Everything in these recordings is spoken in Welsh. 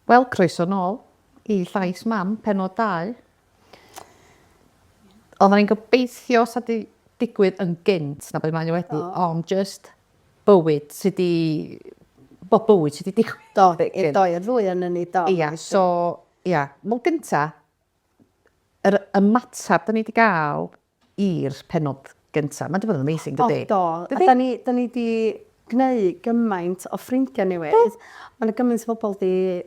Wel, croeso nôl I llais mam, Pennod 2. Oedden ni'n gobeithio sa di digwydd yn gynt na beth mae'n wedi, ond just bywyd sydd wedi digwydd. Do, i'r ddwy yn ni do. Ia, so, ia, wel gynta, yr ymateb da ni wedi gael i'r Pennod gynta, mae'n bod yn amazing, dydy? Do, a da ni wedi gwneud gymaint o ffrindiau newydd. Mae'n gymaint o bobl wedi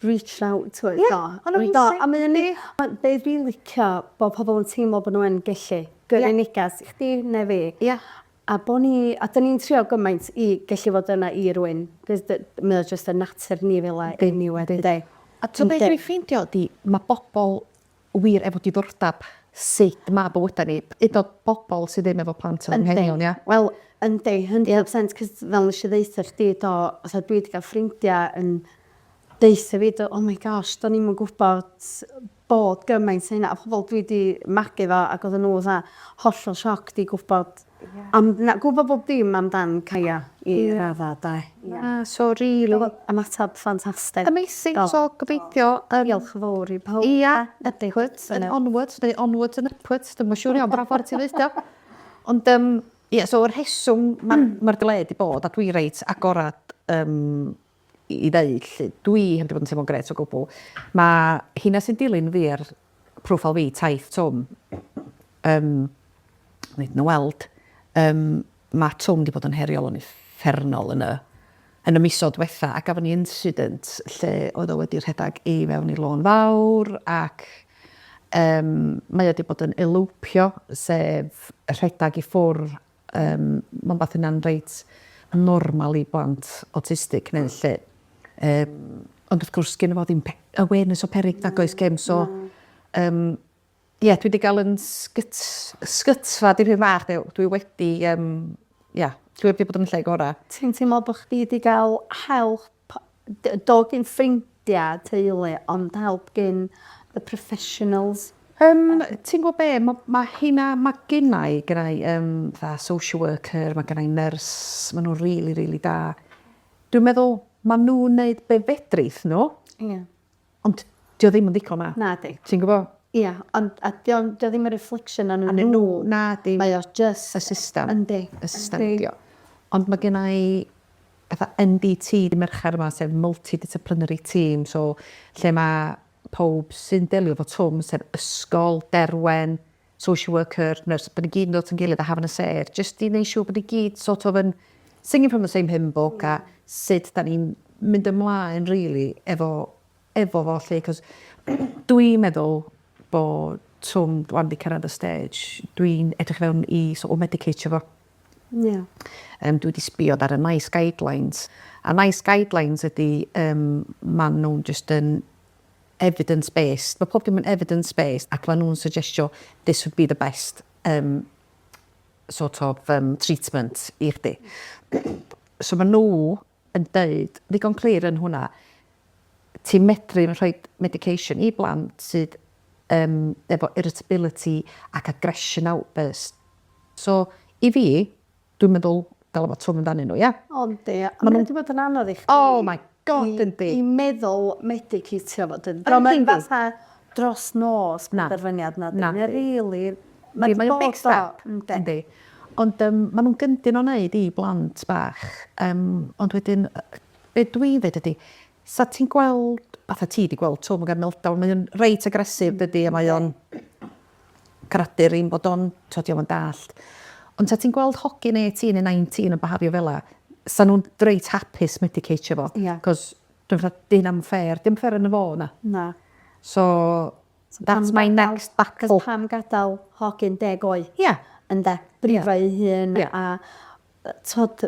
reached out to it. A mae'n ni, they really licio bod pobl yn teimlo bod nhw'n gallu gyrru negas I chdi neu fi. A da ni'n trio gymaint I gallu fod yna I rywun. Mae'n just y natur ni fel I ni wedi. A to beth dwi'n ffeindio di, mae bobl wir efo diddordeb sut mae bywydau ni. Un o'r bobl sydd ddim efo plant yn anghenion, ia? Wel, yndi, 100%, cos fel nes I ddeitha chdi, os dwi wedi cael ffrindiau yn deitha fi, oh my gosh, da ni'n gwybod bod gymaint hynna. A pobl dwi wedi magu fo, ac oedd nhw hollol sioc di gwybod. Gwybod bob dim amdan Caia I radda, da. So, really. Ymatab ffantastig. Amazing, so gobeithio. Diolch yn fawr I pawb. Ia, upwards and upwards. Dwi'n siŵr iawn, braf ffordd ti'n ddeitha. Ond, ia, so yr heswm mae'r dyle di bod, a dwi reit agorad I ddeud, dwi heb di bod yn teimlo'n gret o gwbl. Mae hynna sy'n dilyn fi ar proffil fi, taith Tom, wneud yn y weld, mae Tom di bod yn heriol yn effernol yn y misod diwetha, a gafon ni incident lle oedd o wedi rhedeg I fewn I lôn fawr, ac mae o wedi bod yn elwpio, sef rhedeg I ffwr, mae'n bath yna'n reit normal I blant autistic neu lle. Ond wrth gwrs gen I fo ddim awareness o peryg nag oes gem, so dwi wedi cael yn sgytfa dipyn bach, dwi wedi, dwi wedi bod yn lle gorau. Ti'n teimlo bod chdi wedi cael help, dod gyn ffrindiau teulu, ond help gyn the professionals? Ti'n gwybod be, mae gennau social worker, mae gennau nurse, mae nhw'n really da. Dwi'n meddwl, mae nhw'n neud be fedrith nhw, ond dio ddim yn ddigon na. Na di. Ti'n gwybod? Ia, ond dio ddim yn reflection an nhw. Na di. Mae o just y system. Yndi. Y system dio. Ond mae gennau NDT, di mercher yma, sef multidisciplinary team, so lle mae pob sy'n delio fo Twm, sef ysgol, derwen, social worker, nurse, bod ni gyd yn dod yn gilydd a hafan y ser, just I wneud siŵr bod ni gyd sort of yn singing from the same hymn book a sut da ni'n mynd ymlaen, really, efo fo lle, cos dwi'n meddwl bod Twm dwi'n wedi cyrraedd y stage, dwi'n edrych fewn I sort of medicatio fo. Dwi wedi sbio ar y NICE guidelines. A NICE guidelines ydy, maen nhw'n just yn evidence-based. Mae pob dim yn evidence-based ac maen nhw'n suggestio this would be the best sort of treatment I chdi. So maen nhw yn dweud, ddigon clir yn hwnna, ti'n medru rhoi medication I blant sydd efo irritability ac aggression outburst. So I fi, dwi'n meddwl fel efo Twm amdanyn nhw, ia? Ond ia, maen nhw wedi bod yn anodd I chdi. Oh my god, yndi. I meddwl medicatio fod yn. Mae'n fatha dros nos penderfyniad na. Na. Really. Mae'n big step. Yndi. Ond maen nhw'n gyndyn o wneud I blant bach. Ond wedyn, be dwi'n dweud ydy, sa ti'n gweld, fatha ti di gweld Twm yn gael meltdown, mae'n reit agresif dydy, a mae'n caradur un bod o'n, todi o'n dallt. Ond sa ti'n gweld hogyn 18 neu 19 yn bahario fel la, sa nhw'n reit hapus medicatio fo. Cos dwi'n ffordd, dyn am fair. Dim fair yn y fo na. Na. So that's my next battle. Cos pam gadael hogyn 10 oed. Ia. Ynde, brifau hyn a tod,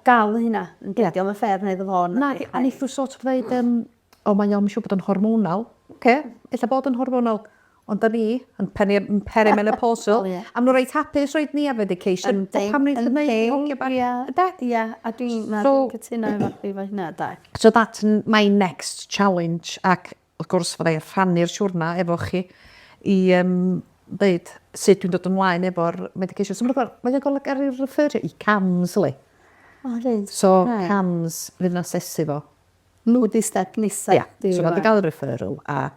gael hynna. Ynde, diolch yn fair neu ddefo. Na, a ni ffwr sort of dweud, mae o'n siŵr bod yn hormonal. Illa bod yn hormonal. Ond da ni, yn perimenopausal, am nhw reit hapus roed ni a medication. Pam ni'n gwneud hogia bach. Ia, a dwi'n cytuno efo brifau hynna, da. So that's my next challenge. Ac, wrth gwrs, fydda I rhannu'r siwrna efo chi I dweud sut dwi'n dod ymlaen efo'r medication. So mae'n golygu ar ei referio I CAMS, le. O, reit. So CAMS fydd yn asesu fo. Nhw di step nesaf. Yeah, so nad i gael y referral a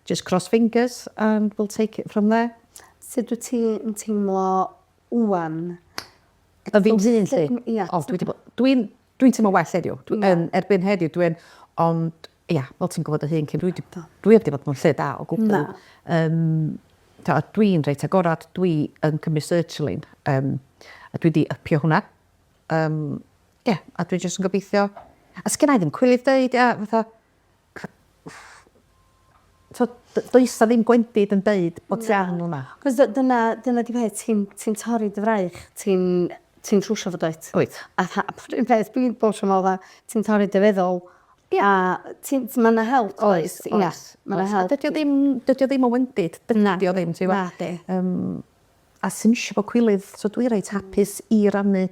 just cross fingers and we'll take it from there. Sut wyt ti'n teimlo wwan? Y fi'n dyn, lle? Ie. O, dwi'n teimlo well heddiw. Erbyn heddiw, ond, ia, fel ti'n gwybod y hyn, dwi heb di bod mewn lle da o gwbl. Dwi'n reit agorad, dwi yn cymryd sertraline, a dwi di ypio hwnna. A dwi jyst yn gobeithio. A sgynna i ddim cwylydd dweud, fatha, does na ddim gwendid yn deud bod ti ar hwnna. Cos dyna di peth, ti'n torri dy fraich, ti'n trwsio fod oed. Wyt. A un peth, dwi'n bod yn meddwl, ti'n torri dy feddwl, a mae'n help, oes. Ie, mae'n help. Dydy o ddim o wendid, dydy o ddim, ti'n Na, di. A sy'n eisiau bod cwylydd, so dwi'n reit hapus i rannu.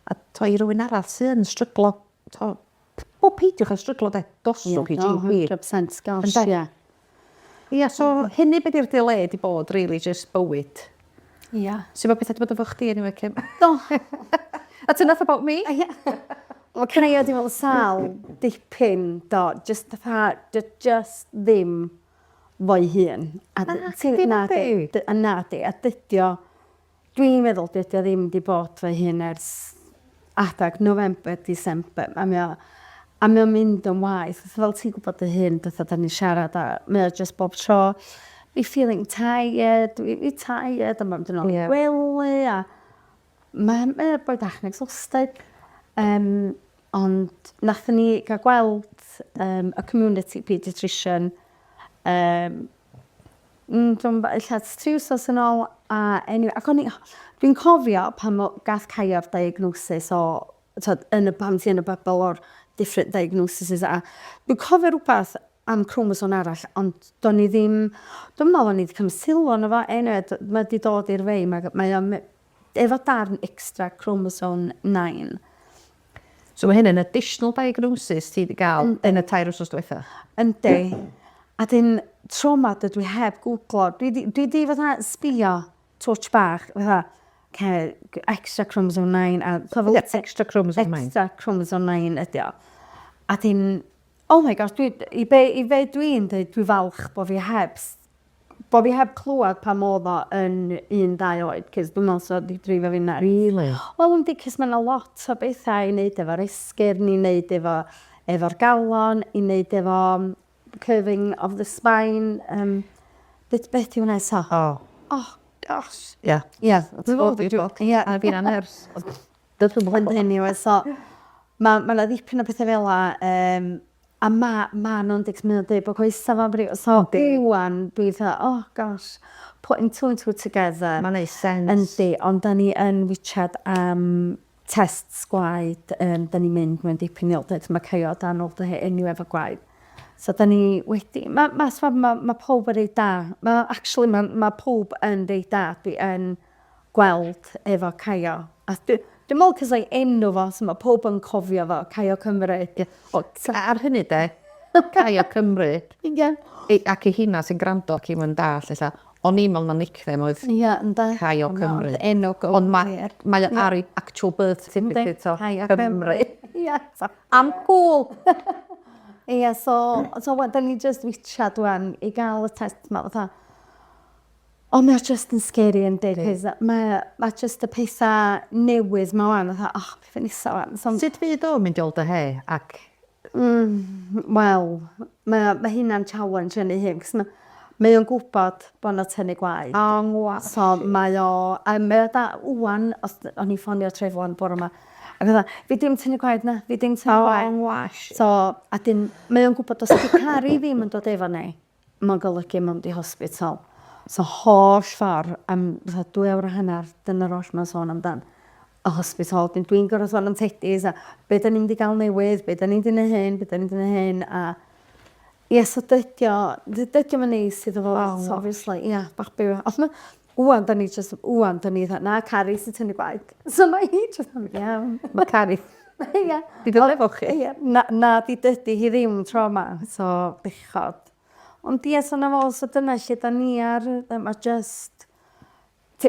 A i rywun arall sy'n stryglo. Peidiwch a stryglo, doswch i GP. 100% gosh, ie. Ia, so hynny beth yw'r delay di bod, really, just bywyd. Ia. Sy'n bod beth wedi bod efo chdi anyway, Kim? Do. That's enough about me. Ie. Mae cynnig wedi fel sal dipyn, do, just ddim fo'i hun. Na di, a dydio, dwi'n meddwl dydio ddim di bod fo'i hun ers adag November, December. A mae o'n mynd yn waith, fel ti'n gwybod y hyn, dytha da ni siarad a mae o just bob tro, fi feeling tired, fi tired, a mae'n dyn nhw'n gwely, a mae'n bod ach yn exhausted. Ond nathon ni gael gweld y community paediatrician, illa 3 wsos yn ôl, a anyway, dwi'n cofio pan gath Caiaf diagnosis o, pam ti yn y bybl o'r different diagnoses a dwi'n cofio rhywbeth am chromosome arall, ond do'n i ddim, dwi'n meddwl o'n i wedi cymryd sylw yn efo, mae wedi dod i'r fei, mae efo darn extra chromosome 9. So mae hyn yn additional diagnosis ti wedi cael yn y 2 wsos diwetha? Yndi. A dyn trauma dydw i heb gwglo. Dwi di fatha sbio twtch bach, fatha, extra chromosome 9. Extra chromosome 9. Extra chromosome 9 ydi o. A dyn, oh my gosh, i fe dwi'n dweud, dwi falch bod fi heb clywed pa modd o yn 1-2 oed, cys dwi'n meddwl so di drifo fi na. Really? Wel, yndi, cys mae'n lot o bethau i wneud efo'r esgyrn, i wneud efo'r galon, i wneud efo curving of the spine. Beth yw wneud so? Oh, gosh. Ie. Ie. Ie, a fi'n anhers. Dydw yn anyway, so mae yna ddipyn o bethau fel a ma nhw'n dweud bod coesa fo'n brio. So, iwan, dwi'n dweud, oh gosh, putting 2 and 2 together. Mae'n neud sense. Yndi, ond da ni yn wichad am tests gwaed, da ni'n mynd mewn dipyn i oldyd, mae Caio dan oldyd enw efo gwaed. So, da ni wedi, mae pob yn reid da. Mae pob yn reid da, dwi yn gweld efo Caio. A dwi'n meddwl cys enw fo, so mae pob yn cofio fo, Caio Cymru. Ar hynny de, Caio Cymru, ac i hynna sy'n gwrando ac i mwyn dall, o'n i'n meddwl na nickname oedd Caio Cymru. Ond mae ar ei actual birth certificate o Caio Cymru. Am cool! Ie, so da ni just wichad wan i gael y test yma, fatha, mae o just yn scary yn dig, mae just y pethau newydd ma wan, fatha, beth yn isa wan. Sut fydd o mynd i old y he, ac? Wel, mae hynna'n challenge yn ei hyn, cos mae o'n gwybod bod yna tynnu gwaed. So mae o da wwan, os o'n i ffonio trefwan bore yma, ac oedd fi dim tynnu gwaed na, fi dim tynnu gwaed. So, a dyn, mae o'n gwybod os ydy caru ddim yn dod efo ni, mae'n golygu mewn di hospital. So, holl ffordd, am 2 awr a hanner, dyna roll mae'n sôn amdan y hospital. Dwi'n gorau sôn am tedis, a be da ni'n di gael newydd, be da ni'n di neud hyn, be da ni'n di neud hyn, a ie, so dydio mae'n neis iddo fo, so obviously, ie, bach byw. Wwan, da ni dda, na Cari sy'n tynnu gwaed. So mae hi just yn iawn. Mae Cari. Ie. Di ddol efo chi? Ie. Na, di dydy hi ddim trauma, so bechod. Ond ie, so na fo, so dyna lle da ni ar, mae just...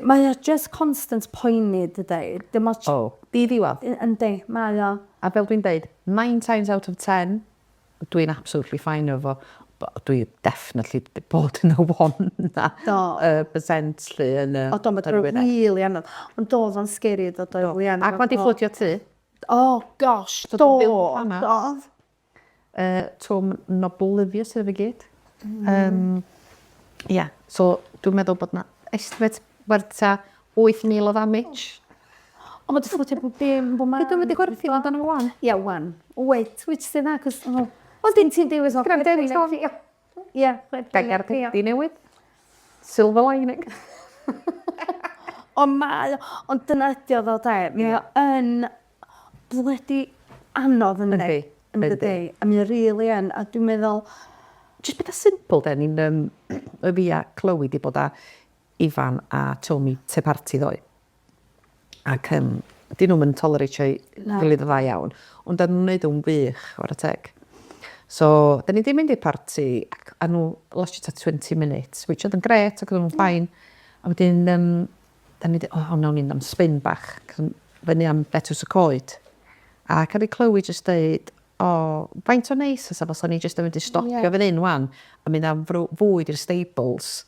Mae just constant poeni, dydy. Di ddiwedd? Yndi, mae o. A fel dwi'n deud, 9 times out of 10, dwi'n absolutely fine efo. Dwi definitely bod yn y one na. Percent lle yn y... O, do, mae'n rili anodd. Ond doedd o'n scary dod o'i lian. Ac mae'n di fflwtio ty. Oh, gosh, do. Twm Noblivious efo gyd. Ia, so dwi'n meddwl bod na estimate werta 8,000 o damage. O, mae di fflwtio bod dim, bod ma... Dwi'n wedi gwerthu ond yn y wan. Ia, wan. Wait, which sydd na, cos... Ond dyn ti'n dewis o... Gyda'n dewis o. Ia. Gair pedi newydd. Silver lining. Ond dyna ydi o ddod e. Mae yn blydi anodd yn ydy. A mae'n rili yn. A dwi'n meddwl... Just beth simple den, y fi a Chloe di bod a Ifan a Tommy te parti ddoi. Ac dyn nhw'n toleratio gilydd o dda iawn. Ond da nhw'n neud o'n wych o'r teg. So, da ni di mynd i'r parti a nhw lost it at 20 minutes, which oedd yn gret ac oedd nhw'n ffain. A wedyn, da ni di, nawn ni'n am spin bach, fyny am Betws y Coed. A cael ei Chloe just dweud, faint o neis ys os o'n i just yn mynd i stopio fan hyn wan, a mynd am fwyd i'r stables.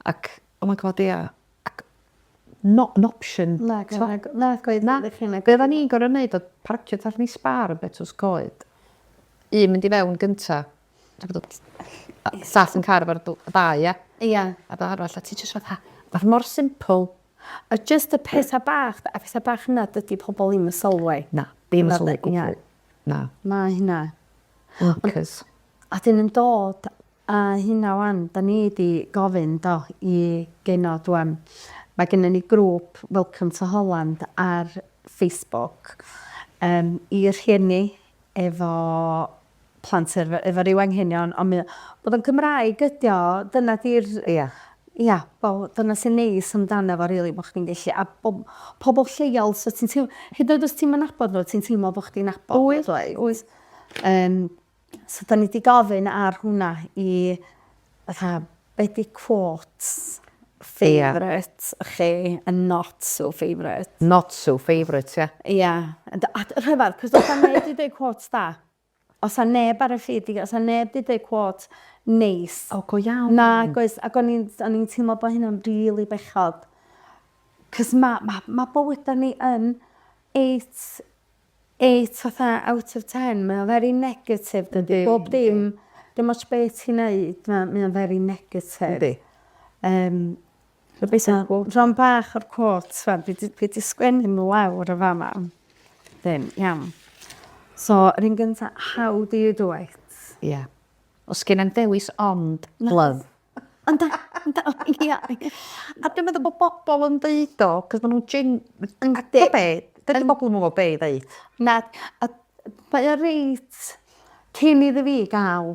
Ac, oh my god, ia, not an option. Na, gwaith. Be oedden ni'n gorau wneud oedd parcio tar ni spar yn Betws Coed. Un mynd i fewn gynta. Sath yn car efo'r ddau, ia. Ia. A da arall, a ti jyst fatha, fath mor simple. A just y pethau bach yna, dydy pobl ddim yn sylwi. Na, ddim yn sylwi gwbl. Na. Mae hynna. Lucas. A dyn yn dod, a hynna wan, da ni wedi gofyn do i Pennod wan. Mae gennym ni grŵp Welcome to Holland ar Facebook i'r rhieni efo plant efo ryw anghenion, ond bod yn Cymraeg ydi o, dyna di'r... Ia, dyna sy'n neis amdano fo, rili, bod chdi'n gallu. A pobl lleol, so ti'n teimlo... Hyd oed os ti'n nabod nhw, ti'n teimlo bod chdi'n nabod. Oes. So, da ni wedi gofyn ar hwnna i... Be di quotes favourite chi, and not so favourite. Not so favourite, ia. Ia. A rhyfedd, cos os a neb wedi dweud quotes da. Os a neb ar y ffeid, os a neb wedi dweud quote neis. O, go iawn. Na, goes, ac o'n i'n teimlo bod hynna'n rili bechod. Cos mae bywyd ni yn 8 fatha out of 10. Mae'n very negative, dydy. Bob dim ots beth ti'n neud, mae'n very negative. Ydy. Rhan bach o'r quotes, fi di sgwennu nhw lawr y fama. Iawn. So, yr un gyntaf, how do you do it? Ia. Os gen i'n dewis ond love. Ia. A dwi'n meddwl bod bobl yn deud o, cos maen nhw'n Dydy bobl yn mwyn be i ddeud. Na, mae o reit, cyn iddo fi gael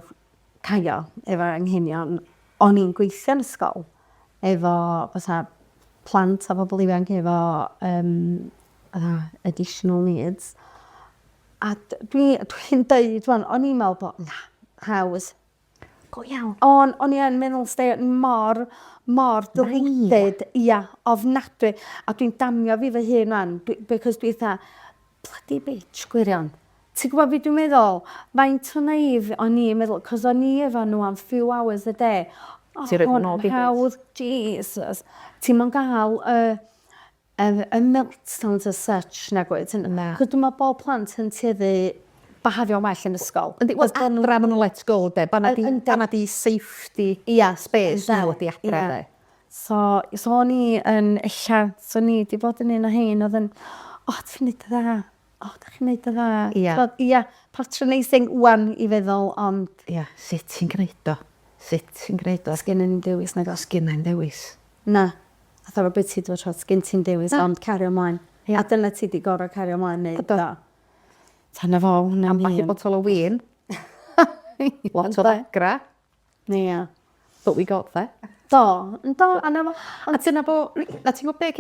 caio efo anghenion, o'n i'n gweithio yn ysgol efo plant a bobl ifanc efo additional needs. A dwi'n dweud, o'n i'n meddwl bod, na, haws. Go iawn. O'n i'n meddwl mor dylidyd, ia, ofnadwy. A dwi'n damio fi fy hun wan, because dwi'n dda, bloody bitch, gwirion. Ti'n gwybod beth dwi'n meddwl? Faint o naif o'n i'n meddwl, cos o'n i efo nhw am few hours a day. Ti'n rhaid yn ôl beth? Hawdd, Jesus. Ti'n ma'n gael y meltdowns as such, na gwaith. Na. Cos dwi'n meddwl bod plant yn tueddu bahafio well yn ysgol. Wel, adra maen nhw let's go, de. Bana di safety space nhw wedi adra, de. So o'n i yn ella, so ni wedi bod yn un o hyn, oedd yn, ti'n neud y dda. Da chi'n neud y dda. Ia, patronizing wan i feddwl, ond... Ia, sut ti'n gwneud o? Sut ti'n gwneud o? Sgyn yn dewis, na go. Sgyn yn dewis. Na. A thwa beth ti dwi'n trod, sgyn ti'n dewis, ond cario ymlaen. A dyna ti di gorau cario ymlaen neud da. Tanna fo, hwnna am falle botol o win. Lot o ddagra. Ia. But we got there. Do, anna fo. A dyna bo, na ti'n gwybod beth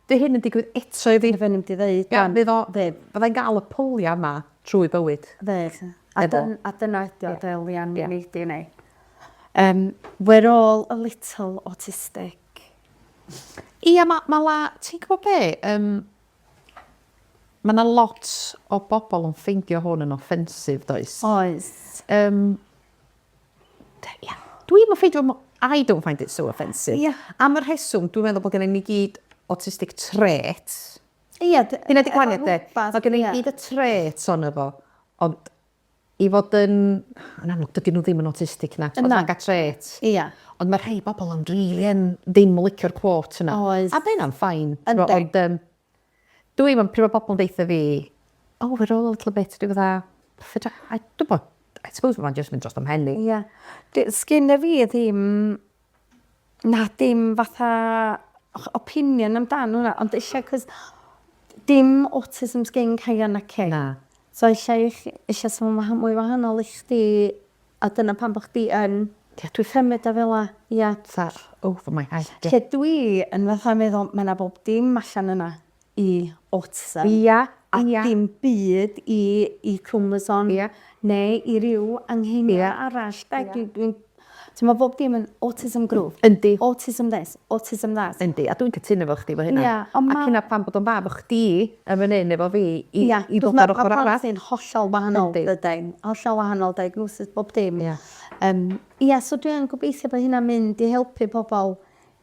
dy hyn yn digwydd eto i fi. Fe ni'n di ddeud. Fyddai'n gael y pwlia yma trwy bywyd. A dyna ydi o Delian i neud i ni. We're all a little autistic. Ia, mae la, ti'n gwybod be? Mae yna lot o bobl yn ffeindio hwn yn offensif, does? Oes. Dwi'n ffeindio, I don't find it so offensive. Ie. Am yr heswm, dwi'n meddwl bod gen i ni gyd autistic trait. Ie. Dyna di gwaniad de. Mae gen i gyd y trait o'n efo. Ond i fod yn amlwg, dydyn nhw ddim yn autistic na. Ond na'n gael trait. Ie. Ond mae rhai bobl yn rili yn ddim licio'r quote yna. Oes. A mae hynna'n ffain. Yndi. Ond dwi'n pryd mae bobl yn deitha fi, overall a little bit, dwi'n fydda, I suppose mae'n just mynd dros am henni. Ie. Sgyn y fi ddim, na dim fatha opinion amdan hwnna, ond eisiau, cos dim autism sgyn Caio na ce. Na. So eisiau sôn mwy wahanol i chdi, a dyna pan bod chdi yn, dwi'n ffymyd a fel a, ie. Over my head. Lle dwi yn fatha meddwl, mae yna bob dim allan yna i autism. Ia. A dim byd i chromosome neu i ryw anghenia arall. Ti'n ma bob dim yn autism group. Yndi. Autism this, autism that. Yndi, a dwi'n cytuno efo chdi fo hynna. Ac hynna pan bod o'n fab o chdi yn fan hyn efo fi i ddod ar ochr arall. Mae plant yn hollol wahanol dydyn. Hollol wahanol diagnosis bob dim. Ia, so dwi'n gobeithio bod hynna'n mynd i helpu pobl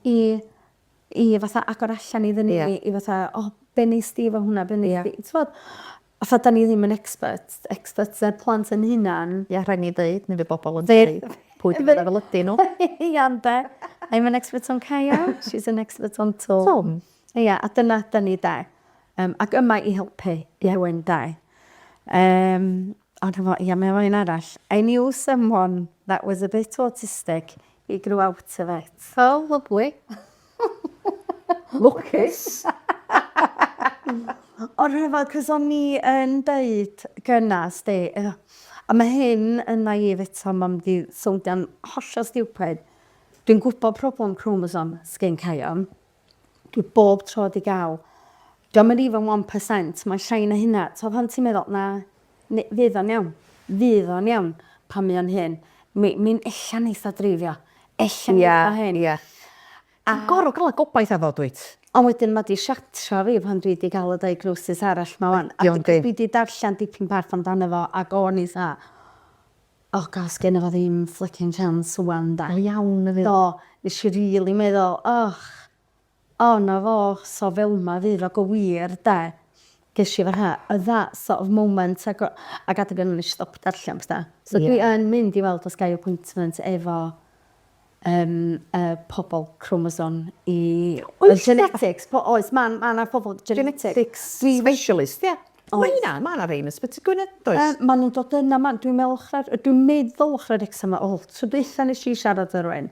i fatha agor allan iddyn ni, i fatha, be nes di efo hwnna, be nes di. Fatha, da ni ddim yn experts yr plant yn hynna'n. Ia, rhaid ni ddeud, neu fe bobl yn dweud. Pwy dwi'n fel ydy nhw. Ia, ynda. I'm an expert on Caio, she's an expert on Tom. Ia, a dyna da ni da. Ac yma i helpu rhywun da. Ond efo, ia, mae un arall. I knew someone that was a bit autistic. He grew out of it. Oh, lovely. Lwcus. Ond hefyd, cos o'n ni yn dweud gynnas, a mae hyn yn naif eto, mae'n di sowndian hollol stupid. Dwi'n gwybod problem chromosome sgyn Caio. Dwi bob tro di gael. Dwi'n mynd even 1%, mae'n llai na hynna. So pan ti'n meddwl, na, fydd o'n iawn. Fydd o'n iawn pan mi o'n hyn. Mi'n ella neitha drifio. Ella neitha hyn. A gorau gael y gobaith efo, dwyt? Ond wedyn mae di siatio fi pan dwi wedi cael y diagnosis arall ma wan. A dwi wedi darllen dipyn parth amdano fo, ac o'n i sa, gas gen efo ddim flicking chance wan da. O iawn y fydd. Do, nes i rili meddwl, na fo, so fel ma fydd o gywir da. Ges i farha, a that sort of moment, ac adeg yn nes stop darllen da. So dwi yn mynd i weld os gai appointment efo pobl chromosome i genetics. Oes, mae'na pobl genetics. Specialist, ie. Mae'na rein ysbyty Gwynedd, does? Maen nhw'n dod yna, dwi'n meddwl ochr ex yma, tro dweitha nes i siarad ar rwy'n,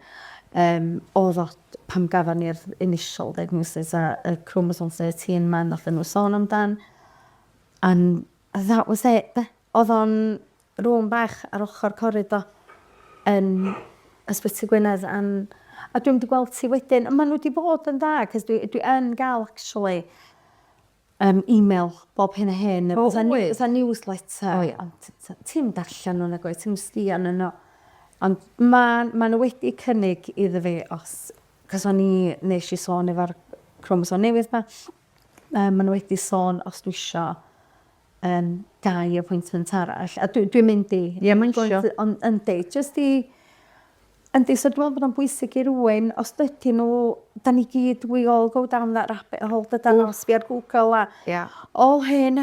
oedd pam gafon ni'r initial diagnosis a chromosome 13 man nath nhw sôn amdan. And that was it. Oedd o'n rŵn bach ar ochr corridor yn ysbyty Gwynedd, a dwi'n wedi gweld ti wedyn, a maen nhw wedi bod yn da, cos dwi yn gael, actually, e-mail bob hyn a hyn, fatha newsletter, ti'n darllen nhw'n agoi, ti'n sdian yno, ond maen nhw wedi cynnig iddo fi, cos o'n i nes i sôn efo'r chromosome newydd ma, maen nhw wedi sôn os dwi isio gau appointment arall, a dwi'n mynd i. Ie, mae'n sio. Ond yndi, just i, yndi, so dwi'n meddwl bod o'n bwysig i rywun, os dydyn nhw, da ni gyd, we all go down that rabbit hole, dyda nhw sbi ar Google a, hyn,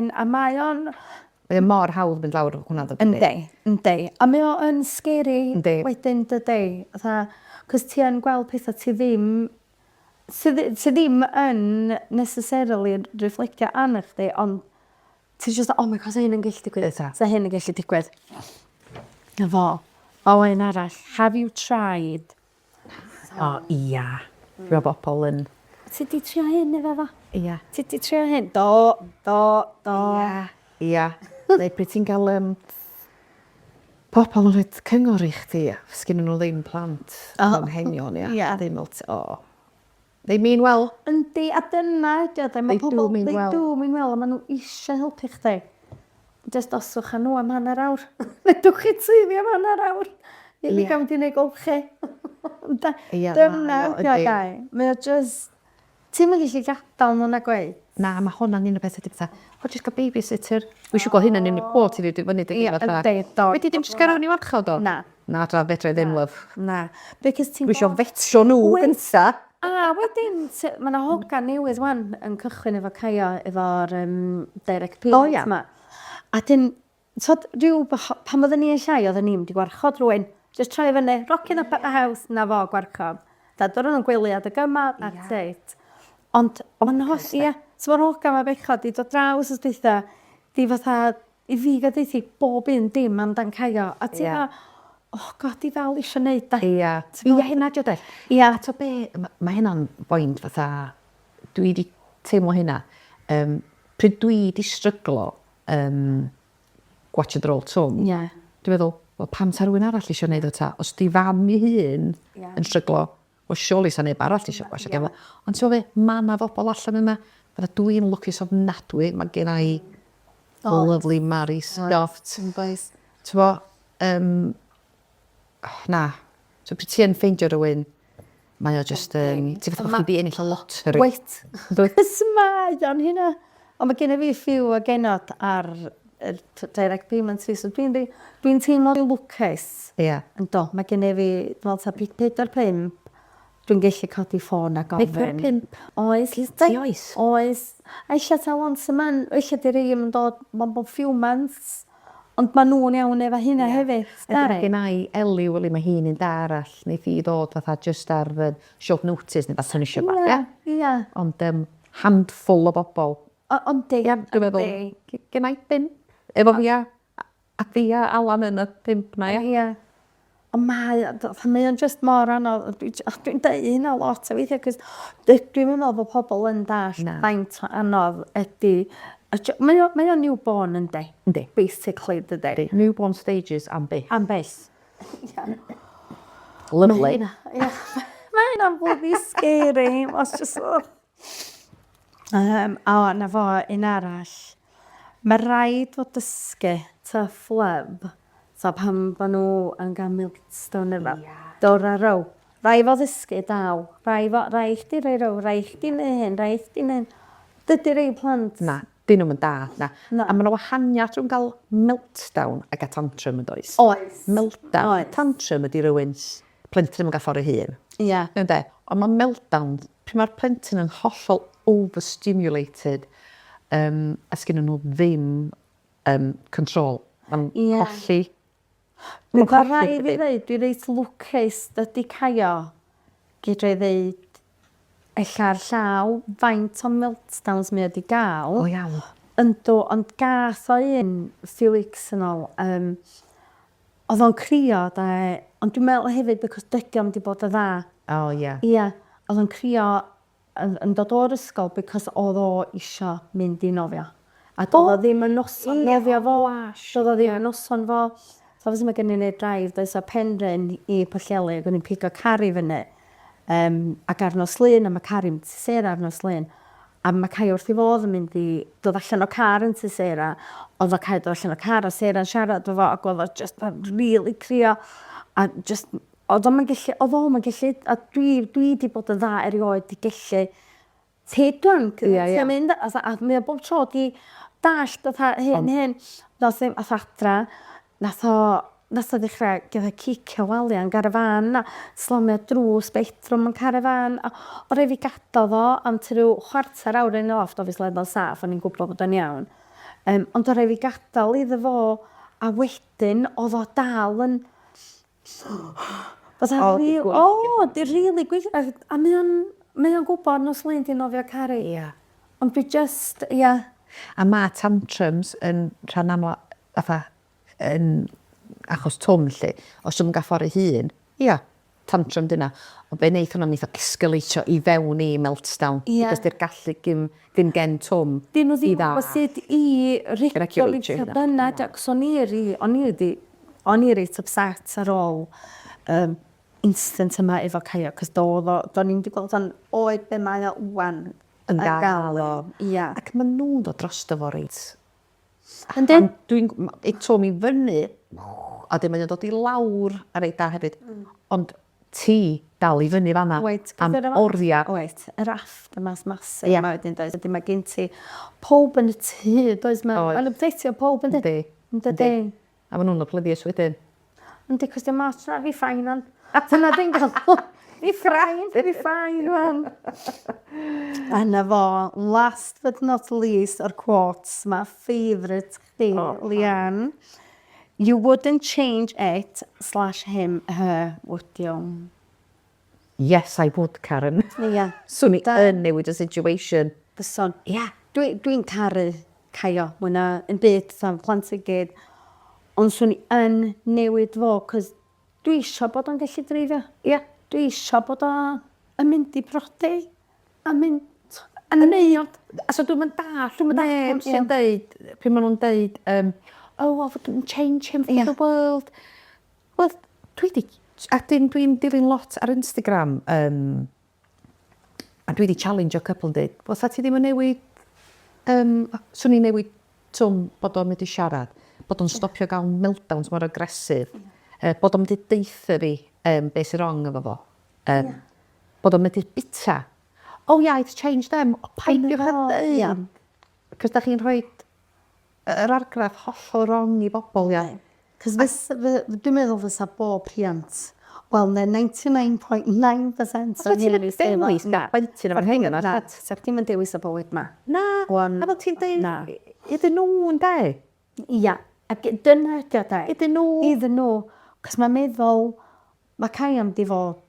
a mae o'n... Mae mor hawdd mynd lawr hwnna ddod. Yndi. A mae o'n scary wedyn dydy. Cos ti yn gweld pethau ti ddim yn necessarily reflectio arno chdi, ond ti just, oh my god, sa hyn yn gallu digwydd. Sa hyn yn gallu digwydd. Efo. Ein arall, have you tried? Ia. Rwy'n bobl yn... Ti di trio hyn efo fo? Ia. Ti di trio hyn? Do. Ia. Neu pryd ti'n cael pobl yn rhaid cyngor i chdi, sgyn nhw ddim plant anghenion, ia. Ddim they mean well. Yndi, a dyna ydy, they do mean well. They do mean well, a maen nhw eisiau helpu chdi. Just oswch â nhw am hanner awr. Dwch chi tyddi am hanner awr. I gael di wneud golchi. Dyna ydy o gai. Mae o just... Ti'n mynd gallu gadael nhw'n agweud. Na, mae hwnna'n un o beth ydy bethau. O, jyst gael babysitter. Wi eisiau gweld hynny'n un o'r quote i ni, fyny dy gyfer. Wedi dim sgero ni warchod o? Na. Na, dra fedra i ddim, love. Na. Because ti'n... Dwi eisiau fetio nhw gynta. Wedyn, mae yna hogan newydd wan yn cychwyn efo Caio efo'r direct payments yma. A dyn, pan oedden ni yn llai, oedden ni'n wedi gwarchod rhywun, just troi fyny, rocking up at the house, na fo gwarchod. Dad, oedden nhw'n gwyliad y gyma, that's it. Ond, mae'n holl, so mae'r hogan mae bechod i dod draws os dweitha, di fatha, i fi gadeithi bob un dim amdan Caio. A ti oh god, i fel eisiau neud da. Ia, hynna dio de. Ia, to be, mae hynna'n boint fatha, dwi wedi teimlo hynna. Pryd dwi wedi stryglo gwachod rôl twm, dwi'n meddwl, wel, pam ta rhywun arall eisiau neud o ta? Os di fam i hun yn stryglo, o sioli sa neb arall eisiau gwachod gefo. Ond ti'n meddwl, mae yna fobl allan yma, fydda dwi'n lwcus ofnadwy, mae gen i lovely Mary Stoft. Ti'n meddwl, na, so pryd ti'n ffeindio rhywun, mae o just, ti'n fath o'ch chi di ennill y lottery. Wait, mae o'n hynna. Ond mae gen i fi ffiw o genod ar direct payments fi, so dwi'n teimlo fi lwcus. Ia. Do, mae gen i fi, fel ta 4-5, dwi'n gallu codi ffôn a gofyn. 4-5? Oes. Oes? Oes. A eisiau ta once a man, eisiau di rei yn dod, mae'n bod few months. Ond maen nhw'n iawn efo hynna hefyd. Ydy gen i Eli, weli mae hi'n un da arall. Neu fi ddod fatha just ar short notice, neu fath o'n eisiau bach. Ia. Ond handful o bobl. Ond di. Dwi'n meddwl, gen i 5. Efo fi a fi a Alan yn y 5 na, ia. Ia. Ond mae o'n just mor anodd. Dwi'n dweud hynna lot o weithiau, cos dwi'n meddwl bod pobl yn dall faint anodd ydy. Mae o'n newborn yn de. Yndi. Basically, dydy. Newborn stages am byth. Am beth. Lovely. Mae hynna'n bloody scary. It's just... na fo, un arall. Mae rhaid fod dysgu tough love. So pam bod nhw yn gael milestone efo. Dor a row. Rai fo ddysgu daw. Rai chdi rei row. Rai chdi neu hyn. Rai chdi neu hyn. Dydy rei plant. Na. Dyn nhw'n da, na. A mae yna wahaniaeth rwy'n cael meltdown ag a tantrum yn does. Oes. Meltdown. Tantrum ydy rhywun plentyn yn gael ffordd ei hun. Ia. Ond mae meltdown, pryd mae'r plentyn yn hollol overstimulated, a sgyn nhw ddim control. Mae'n colli. Dwi'n rhaid i fi ddeud, dwi'n reit lwcus dydy Caio gydra i ddeud ella'r llaw faint o meltdowns mi wedi gael. O iawn. Ynddo, ond gath o un few weeks yn ôl. Oedd o'n crio, ond dwi'n meddwl hefyd because dydy o'n wedi bod y dda. O ia. Ia, oedd o'n crio yn dod o'r ysgol because oedd o isio mynd i nofio. A doedd o ddim yn noson nofio fo. Doedd o ddim yn noson fo. So fes mae gen i'n neud drive, does o penryn i Pwllheli, ac o'n i'n pigo cari fyny. Ac ar nos lun, a mae Cari'n Tisera ar nos lun. A mae Cai wrth i fodd yn mynd i dod allan o car yn Tisera. Oedd o Cai dod allan o car a Sera yn siarad efo fo, ac oedd o just really crio. A just, oedd o'n gallu, a dwi wedi bod yn dda erioed i gallu take drunk. Ti'n mynd, a mae o bob tro di dallt, hyn, nath ddim, a thadra, nath o ddechrau gyda cicio waliau yn garafan a slomio drws bedroom yn carafan. O rei fi gadael fo am rhyw chwarter awr yn y loft, obviously fel saff, o'n i'n gwybod bod o'n iawn. Ond o rei fi gadael iddo fo, a wedyn oedd o dal yn... di rili gweithio. A mae o'n gwybod nos lun di nofio caru. Ond fi just, A mae tantrums yn rhan aml, achos twm lle, os yw'n gael ei hun, tantrum dyna. Ond fe wneud hwnna'n eitha escalateio i fewn i meltdown. Because di'r gallu ddim gen twm i dda. Dyn nhw ddim o sut i regulate dyna. Cos o'n i reit upset ar ôl instant yma efo Caio. Cos do'n i'n wedi gweld o'n oed be mae o wan yn gael o. Ac maen nhw'n dod drosto fo reit. Dwi'n twm i fyny, a dim yn dod i lawr ar ei da hefyd. Ond ti dal i fyny fanna am oriau. Oed, yr afft yma masif yma wedyn does. Ydy mae gen ti pob yn y tŷ, does? Mae'n updatio pob yn Yndi. Yndi. A maen nhw'n oblyddius wedyn. Yndi, cos dim mas na fi ffain an. Dyna di'n gael. Fi ffain wan. A na fo, last but not least, o'r quotes, mae favourite chdi, Leanne. You wouldn't change it / him, her, would you? Yes, I would, Karen. Ie. Swn i yn newid y situation. Fyson. Ie. Dwi'n caru Caio. Mwna yn byd tam plant i gyd. Ond swn i yn newid fo, cos dwi isio bod o'n gallu dreifio. Ie. Dwi isio bod o'n mynd i brodi. A mynd yn neud. So dwi'n mynd dall, neb sy'n deud, pryd maen nhw'n deud, oh, I wouldn't change him for the world. Wel, dwi'n dilyn lot ar Instagram, a dwi wedi challenge o couple yn dweud, wel, ti ddim yn newid, swn i'n newid twm bod o'n mynd i siarad, bod o'n stopio gael meltdowns mor agresif, bod o'n mynd i deitha fi beth sy'n wrong efo fo, bod o'n mynd i bita. Oh yeah, it's changed them. Paidiwch â dweud. Cos da chi'n rhoi yr argraff hollol wrong i bobl, ia. Cos dwi'n meddwl fysa bob rhiant. Wel, ne 99.9% o'n hyn yn ei dewis na blentyn efo'r hyn yna. Sef ti'n mynd dewis o bywyd ma. Na, a fel ti'n dweud, iddyn nhw'n de. Ia, ac dyna ydy o de. Iddyn nhw. Iddyn nhw. Cos mae'n meddwl, mae Cai am di fod.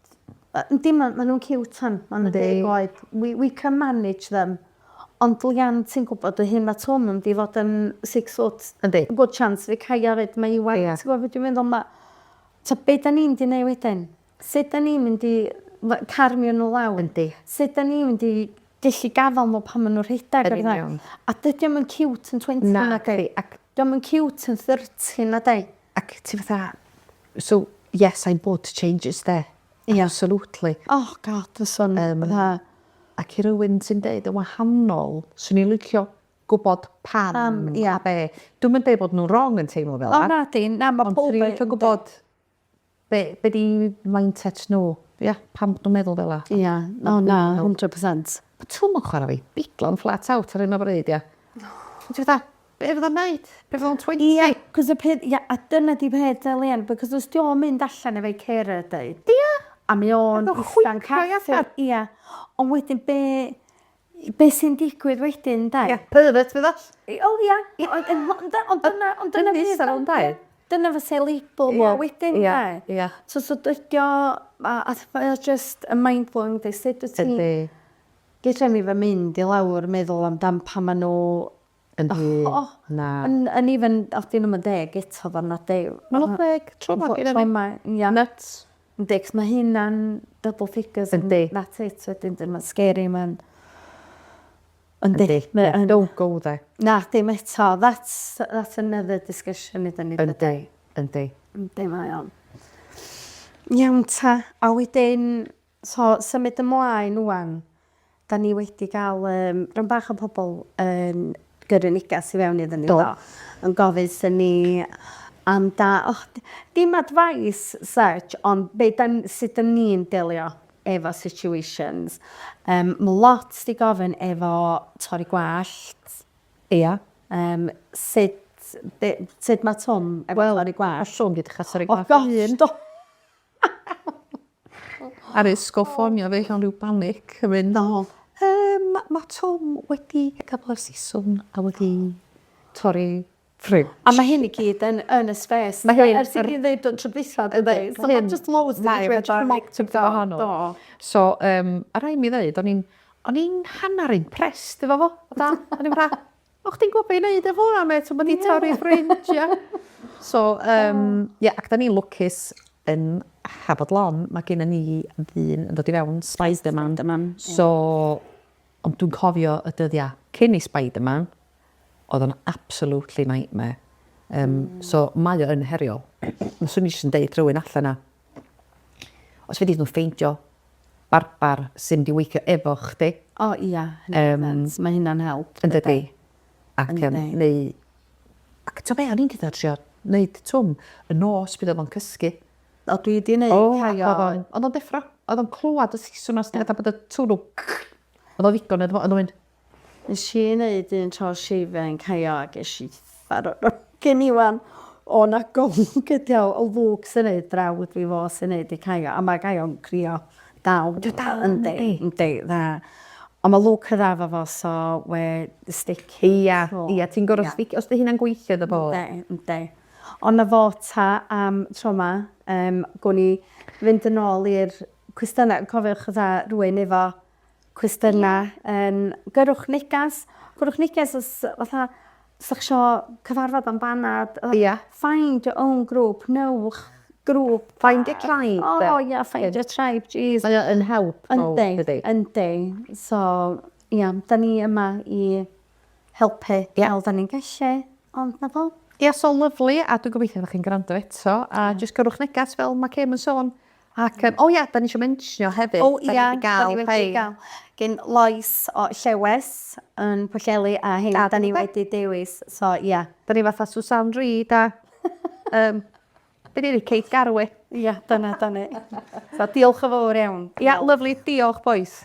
Yndi, maen nhw'n cute han. Maen nhw'n deg oed. We can manage them. Ond Lian, ti'n gwybod, y hyn mae Tom yn di fod yn 6 foot. Yndi. Good chance fi Cai afyd, mae i waith. Ti'n gwybod, dwi'n meddwl, ta be da ni'n di neu wedyn? Sut da ni'n mynd i carmio nhw lawr? Yndi. Sut da ni'n mynd i dillu gafel nhw pan maen nhw'n rhedeg? A dydy o'n cute yn 20 na, dwi. Dydy o'n cute yn 30 na, dwi. Ac ti fatha, so, yes, I would change it there. Absolutely. Oh, God, fyson. Ac i rywun sy'n deud yn wahanol, swn i'n licio gwybod pam a be. Dwi'n mynd deud bod nhw'n wrong yn teimlo fel O, na di, na, mae pob yn licio gwybod be di mindset nhw. Ia, pam bod nhw'n meddwl fel la. Ia, no, na, 100%. Ti'n mwyn chwarae fi, biglo'n flat out ar un o bryd, ia. Ti'n fatha, be fydda'n neud? Be fydda'n 20? Ia, cos y peth, ia, a dyna di peth Elian, because os di o'n mynd allan efo'i cera, dweud. Ia. A mi o'n chwi'n caffer. Ia, ond wedyn be sy'n digwydd wedyn, da? Ia, pervert fydd o. O, ia, ond dyna fydd. Dyna fydd se label mo wedyn, da? Ia. So dydy o, a mae o just a mind-blowing, da, sut wyt ti? Gydra mi fy mynd i lawr meddwl amdan pa ma nhw... Yn hi, na. Yn even, os dyn nhw'n deg, eto fan na dew. Ma'n nhw'n deg, trauma gyda ni. Nuts. Ynddi, cos mae hynna'n double figures. Yndi. That's it, wedyn, mae'n scary, mae'n... Yndi, don't go there. Na, dim eto, that's another discussion ydyn ni. Yndi. Yndi, mae o'n. Iawn ta, a wedyn, so, symud ymlaen wwan, da ni wedi cael rhan bach o pobl gyrru negas i fewn iddyn ni. Yn gofyn sy'n ni am da, dim advice search, ond sut da ni'n delio efo situations. Mae lot di gofyn efo torri gwallt. Ia. Sut mae Tom efo torri gwallt? Siwm di ddechrau torri gwallt. O, gosh, Ar ysgol ffonio fe, chi'n rhyw panic. Mae Tom wedi cael o'r siswm a wedi torri ffriw. A mae hyn i gyd yn y space. Mae hyn... Ers i gyd dweud o'n trydwythad yn dweud. So mae'n just loads o So, a rai mi ddeud, o'n i'n hanner impressed efo fo. O'n i'n fawr, o'ch ti'n gwybod i wneud efo hwnna, met, o'n i'n torri ffrinj, ia. So, ac da ni'n lwcus yn Habodlon, mae gen ni ddyn yn dod i fewn Spider-Man. So, ond dwi'n cofio y dyddiau cyn i Spider-Man, oedd o'n absolutely nightmare. So mae o yn heriol. Mae swn i eisiau deud rhywun allan na. Os fyddi nhw'n ffeindio barbar sy'n di weithio efo chdi. O ia, mae hynna'n help. Yn dydi. Ac ti'n be, o'n i'n gyda trio wneud twm y nos bydd o'n cysgu. O, dwi wedi gwneud caio. Oedd o'n deffro. Oedd o'n clywed y siswn os dweud bod y twrw. Oedd o ddigon oedd o'n mynd. Nes i wneud un tro seifen caio ac eisiau ffarw. Gen i wan, o na gong gyda o lwg sy'n neud drawd fi fo sy'n neud i caio. A mae caio'n crio daw. Yndi, dda. Ond mae lwg hyraf efo so we stick. Ia, ti'n gorau stick. Os dy hynna'n gweithio dy bod. Yndi. Ond na fo ta am tro ma, gwn i fynd yn ôl i'r cwestiynau. Cofiwch dda rwy'n efo cwestiynau. Gyrwch negas. Gyrwch negas os fatha sa'ch sio cyfarfod am banad. Find your own group. Newch grŵp. Find your tribe. Find your tribe. Jeez. Mae o'n help. Yndi. So, da ni yma i helpu fel da ni'n gallu. Ond na fo. So lyflu, a dwi'n gobeithio ydych chi'n gwrando eto. A jyst gyrwch negas fel mae Cem yn sôn. Ac, da ni eisiau mentionio hefyd. Da ni wedi gael. Gen Llais o Llais yn Pwllheli a hyn, da ni wedi dewis. So, Da ni fatha Susan Reid a... Be di'r Kate Garwe. Dyna. So, diolch yn fawr iawn. Lyflu, diolch boys.